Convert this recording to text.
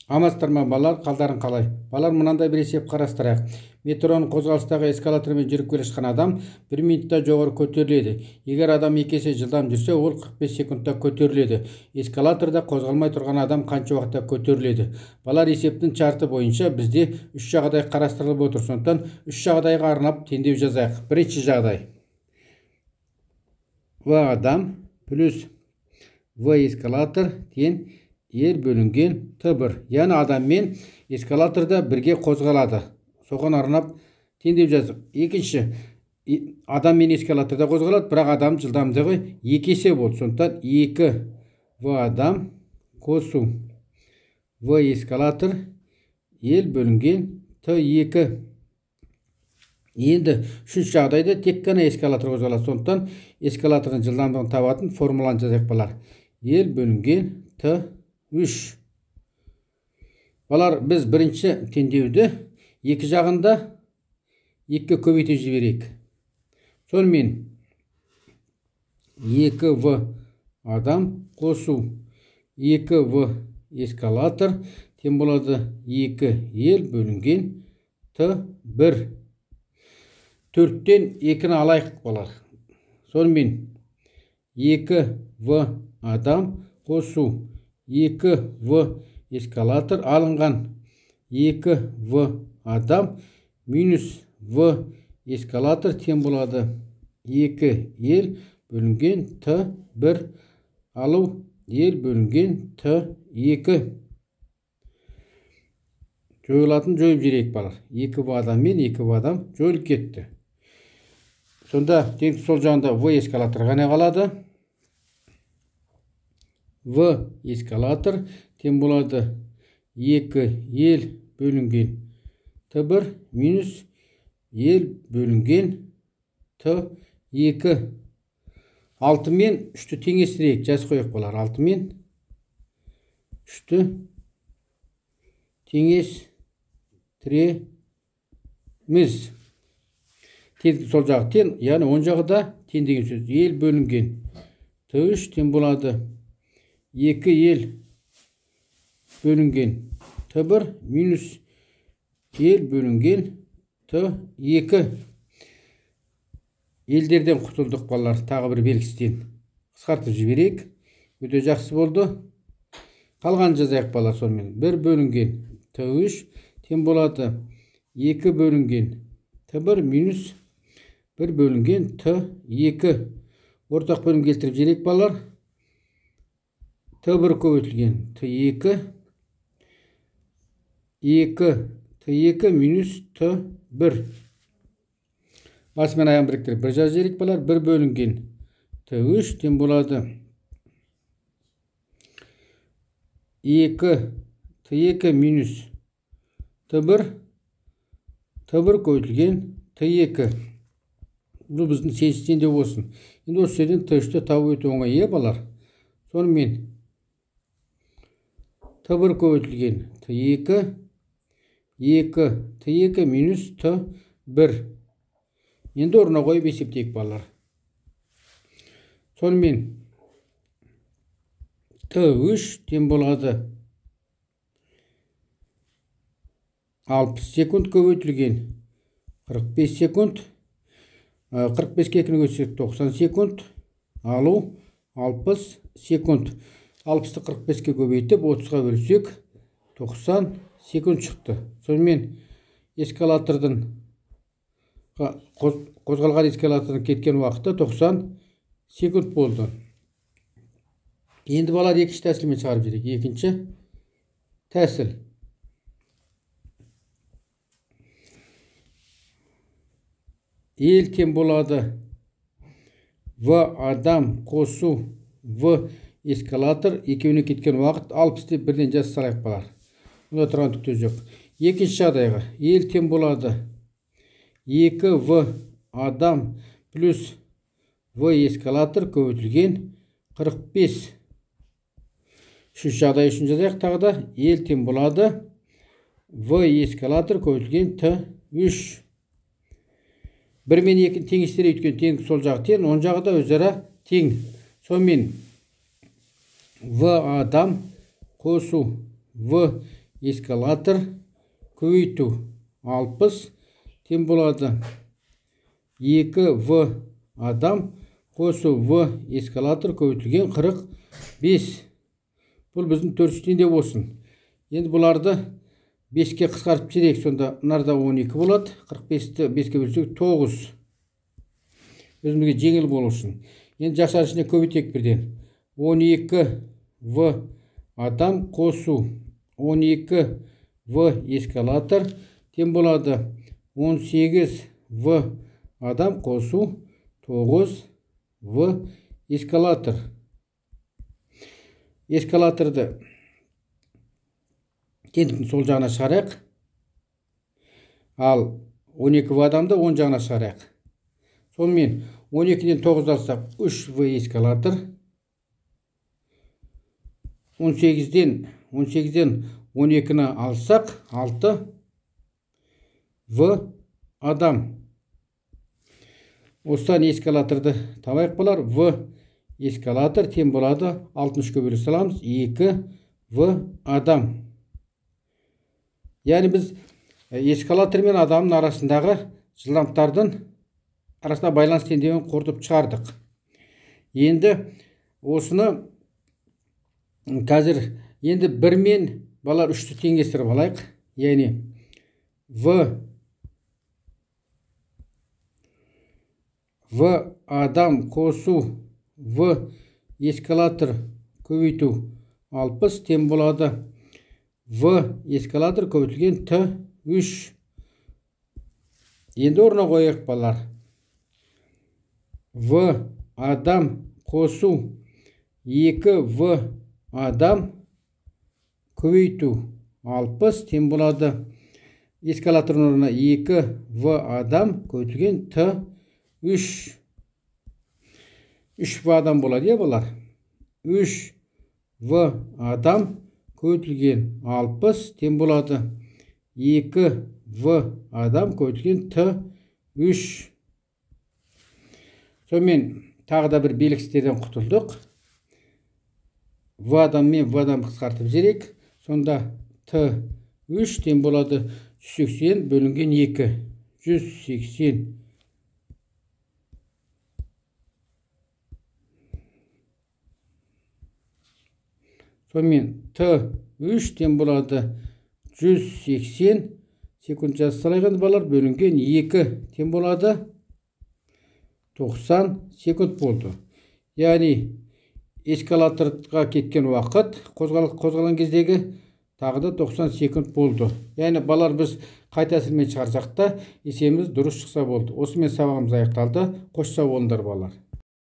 Амансыздар ма балалар, қалдарың қалай? Балалар, мынандай бір есеп қарастырайық. Метроның қозғалыстағы эскалатормен жүріп келе жатқан адам 1 минутта жоғары көтеріледі. Егер адам 2 есе жылдам жүрсе, ол 45 секундта көтеріледі. Эскалаторда қозғалмай тұрған адам қанша уақытта көтеріледі? Балалар, есептің шарты бойынша бізде 3 жағдай қарастырылып отыр. Сондықтан 3 жағдайға арнап теңдеу жазайық. Бірінші жағдай. В адам плюс В эскалатор тең L бөлінген Т1. Яғни адам мен эскалаторда бірге қозғалады. Соған арнап теңдеу жаздық. Екінші, адам мен эскалаторда қозғалады, бірақ адам жылдамдығы 2 есе болды. Сондықтан 2 В адам қосу В эскалатор L бөлінген Т2. Енді үшінші жағдайда тек қана эскалатор қозғалады. Сондықтан эскалатордың жылдамдығын табатын формуланы жазайық балалар. L бөлінген Т3. Балар, біз бірінші теңдеуді екі жағында 2-ке көбейтіп жіберейік. Сонымен 2В адам қосу 2В эскалатор тең болады 2L бөлінген Т1. 4-тен 2-ні алайық балар. Сонымен 2В адам қосу 2В эскалатор алынған 2В адам минус В эскалатор тең болады 2L бөлінген Т1 алу L бөлінген Т2. Жойылатын жойып жіберейік балар. 2В адам мен 2В адам жойылып кетті. Сонда теңдік сол жағында В эскалатор ғана қалады. В эскалатор тең болады 2L бөлінген Т1 минус L бөлінген Т2. 6 мен 3-ті теңестірейік. Жаз қойық болар. 6 мен 3-ті теңестіреміз. Теңдік сол жағы тең, яғни оң жағы да тең деген сөз. L бөлінген Т3 тең болады 2L бөлінген Т1 минус L бөлінген Т2. Елдерден құтылдық балалар. Тағы бір белгісізден қысқартып жіберейік. Өте жақсы болды. Қалған жазайық балалар сонымен. 1 бөлінген Т3 тең болады 2 бөлінген Т1 минус 1 бөлінген Т2. Ортақ бөлім келтіріп жіберейік балалар. Т1 көбейтілген Т2. 2 Т2 минус Т1. Басы мен аяғын біріктіріп бір жазып жіберейік балалар. 1 бөлінген Т3 тең болады 2 Т2 минус Т1. Т1 көбейтілген Т2. Бұл біздің сенсізден де болсын. Енді осы жерден Т3-ті табу өте оңай балалар. Сонымен Т1 көбейтілген Т2. 2 Т2 минус Т1. Енді орнына қойып есептейік балалар. Сонымен Т3 тең болады 60 секунд көбейтілген 45 секунд. 45-ке 2-ні көшсек 90 секунд. Алу 60 секунд. 60-ты 45-ке көбейтіп 30-ға бөлсек 90 секунд шықты. Сонымен эскалатордың қозғалған эскалатордың кеткен уақыты 90 секунд болды. Енді балалар екінші тәсілмен шығарып жіберейік. Екінші тәсіл. L тең болады В адам қосу В эскалатор. Екеуіне кеткен уақыт 60 деп бірден жазып салайық балалар. Мұнда тұрған түкте жоқ. Екінші жағдайға L тең болады 2В адам плюс В эскалатор көбейтілген 45. Үшінші жағдай үшін жазайық тағы да. L тең болады В эскалатор көбейтілген Т3. 1 мен 2-ні теңестіре өткен теңдік сол жағы тең, оң жағы да өзара тең. Сонымен В адам қосу В эскалатор көбейту 60 тең болады 2В адам қосу В эскалатор көбейтілген 45. Бұл біздің 400-де болсын. Енді бұларды 5-ке қысқартып жіберейік. Сонда мынарда 12 болады. 45-ті 5-ке бөлсек 9. Өзімізге жеңіл болу үшін. Енді жақшаның ішіне көбейтейік бірден. 12В адам қосу 12В эскалатор тең болады 18В адам қосу 9В эскалатор. Эскалаторды теңдіктің сол жағына шығарайық. Ал 12В адамды оң жағына шығарайық. Сонымен 12-ден 9 алсақ 3В эскалатор. 18-ден 12-ні алсақ 6В адам. Осыдан эскалаторды табайық болар. В эскалатор тең болады 63-ке бөліп саламыз 2В адам. Яғни біз эскалатор мен адамның арасындағы жылдамдықтардың арасында байланыс теңдеуін қорытып шығардық. Енді осыны қазір енді 1 мен балар 3-ті теңестіріп алайық. Яғни В адам қосу В эскалатор көбейту 60 тең болады В эскалатор көбейтілген Т3. Енді орнына қояйық балар. В адам қосу 2В адам көбейту 60 тең болады эскалатордың орнына 2В адам көбейтілген Т3. 3В адам болады, е балар. 3В адам көбейтілген 60 тең болады 2В адам көбейтілген Т3. Сонымен тағы да бір белгістерден құтылдық. В адам мен В адам қысқартып жіберейік. Сонда Т3 тең болады 180 бөлінген 2. 180. Сонымен Т3 тең болады 180 секунд жазып салайық балар бөлінген 2 тең болады 90 секунд болды. Яғни эскалаторға кеткен уақыт қозғалған кездегі тағы да 90 секунд болды. Яғни балар біз қайта әсілмен шығарсақ та есебіміз дұрыс шықса болды. Осымен сабағымыз аяқталды. Қош сау болыңдар балар.